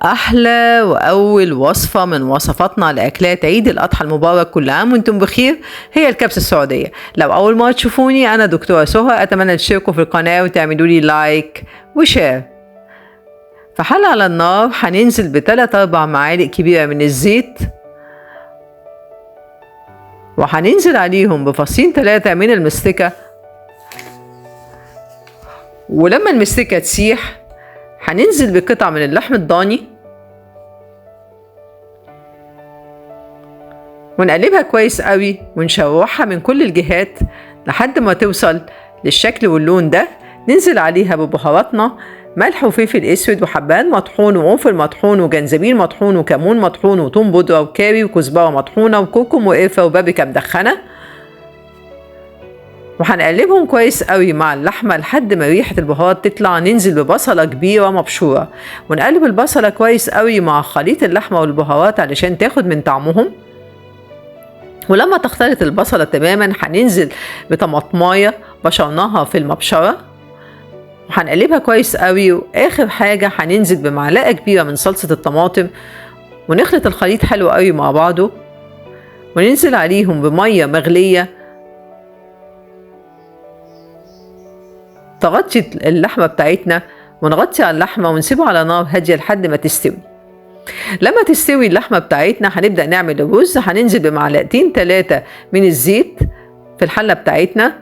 أحلى وأول وصفة من وصفاتنا لأكلات عيد الأضحى المبارك، كل عام وانتم بخير، هي الكبسة السعودية. لو أول مرة تشوفوني أنا دكتورة سهى، أتمنى تشتركوا في القناة وتعملوا لي لايك وشير. في حلة على النار هننزل ب3-4 معالق كبيرة من الزيت، وهننزل عليهم بفصين 3 من المستكة، ولما المستكة تسيح هننزل بقطع من اللحم الضاني ونقلبها كويس قوي ونشوحها من كل الجهات لحد ما توصل للشكل واللون ده. ننزل عليها ببهاراتنا، ملح وفلفل اسود وحبهان مطحون وقرنفل مطحون وجنزبيل مطحون وكمون مطحون وثوم بودرة وكاري وكزبرة مطحونة وكركم وقرفة وبابريكا مدخنة، وهنقلبهم كويس قوي مع اللحمة لحد ما ريحة البهارات تطلع. ننزل ببصلة كبيرة مبشورة ونقلب البصلة كويس قوي مع خليط اللحمة والبهارات علشان تاخد من طعمهم. ولما تختلط البصلة تماما هننزل بطماطماية بشرناها في المبشرة وهنقلبها كويس قوي. واخر حاجة هننزل بمعلقة كبيرة من صلصة الطماطم ونخلط الخليط حلو قوي مع بعضه، وننزل عليهم بمية مغلية تغطي اللحمة بتاعتنا، ونغطي على اللحمة ونسيبها على نار هادية لحد ما تستوي. لما تستوي اللحمة بتاعتنا هنبدأ نعمل الرز. هننزل بمعلقتين 3 من الزيت في الحلة بتاعتنا.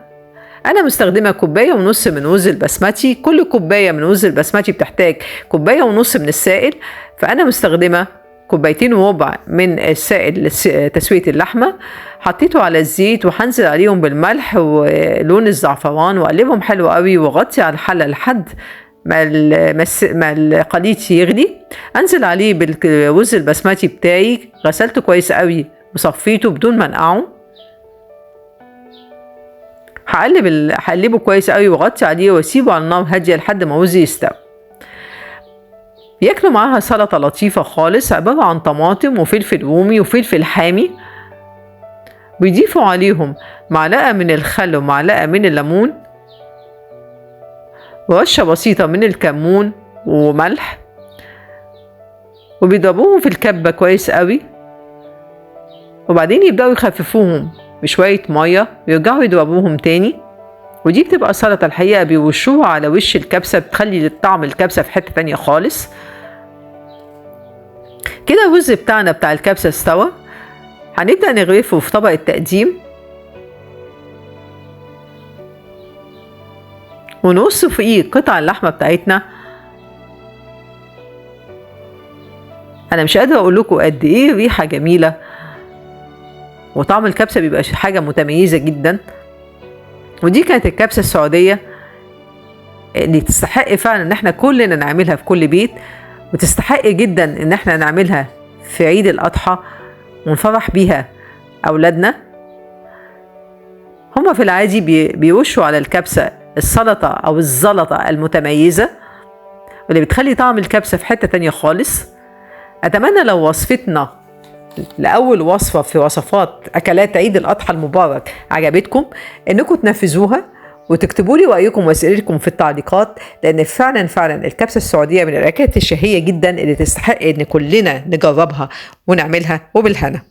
أنا مستخدمة 1.5 كوباية من رز البسمتي. كل كوباية من رز البسمتي بتحتاج 1.5 كوباية من السائل، فأنا مستخدمة 2.25 كوباية من السائل لتسوية اللحمة. حطيته على الزيت وهنزل عليهم بالملح ولون الزعفران وأقلبهم حلو قوي، وغطي على الحلة لحد ما الخليط يغلي. انزل عليه بالرز البسمتي بتاعي، غسلته كويس قوي وصفيته بدون ما انقعه. هقلبه كويس قوي واغطي عليه واسيبه على النار هاديه لحد ما رزي يستوي. بياكلوا معاها سلطه لطيفه خالص عباره عن طماطم وفلفل رومي وفلفل حامي، بيضيفوا عليهم معلقه من الخل ومعلقه من الليمون ورشة بسيطة من الكمون وملح، وبيضربوهم في الكبة كويس قوي، وبعدين يبدأوا يخففوهم بشوية مية ويرجعوا يضربوهم تاني. ودي بتبقى سلطة الحقيقة بيوشوها على وش الكبسة، بتخلي طعم الكبسة في حتة تانية خالص. كده الرز بتاعنا بتاع الكبسة استوى. هنبدأ نغرفه في طبق التقديم ونقص فوقيه قطع اللحمة بتاعتنا. أنا مش قادرة أقول لكم قد إيه ريحة جميلة، وطعم الكبسة بيبقى حاجة متميزة جدا. ودي كانت الكبسة السعودية اللي تستحق فعلا إن احنا كلنا نعملها في كل بيت، وتستحق جدا إن احنا نعملها في عيد الأضحى ونفرح بيها أولادنا. هما في العادي بيوشوا على الكبسة السلطة أو الزلطة المتميزة واللي بتخلي طعم الكبسة في حتة تانية خالص. أتمنى لو وصفتنا لأول وصفة في وصفات أكلات عيد الأضحى المبارك عجبتكم، إنكم تنفذوها وتكتبوا لي رأيكم وأسئلتكم في التعليقات، لأن فعلا الكبسة السعودية من الأكلات الشهية جدا اللي تستحق إن كلنا نجربها ونعملها وبالهنا.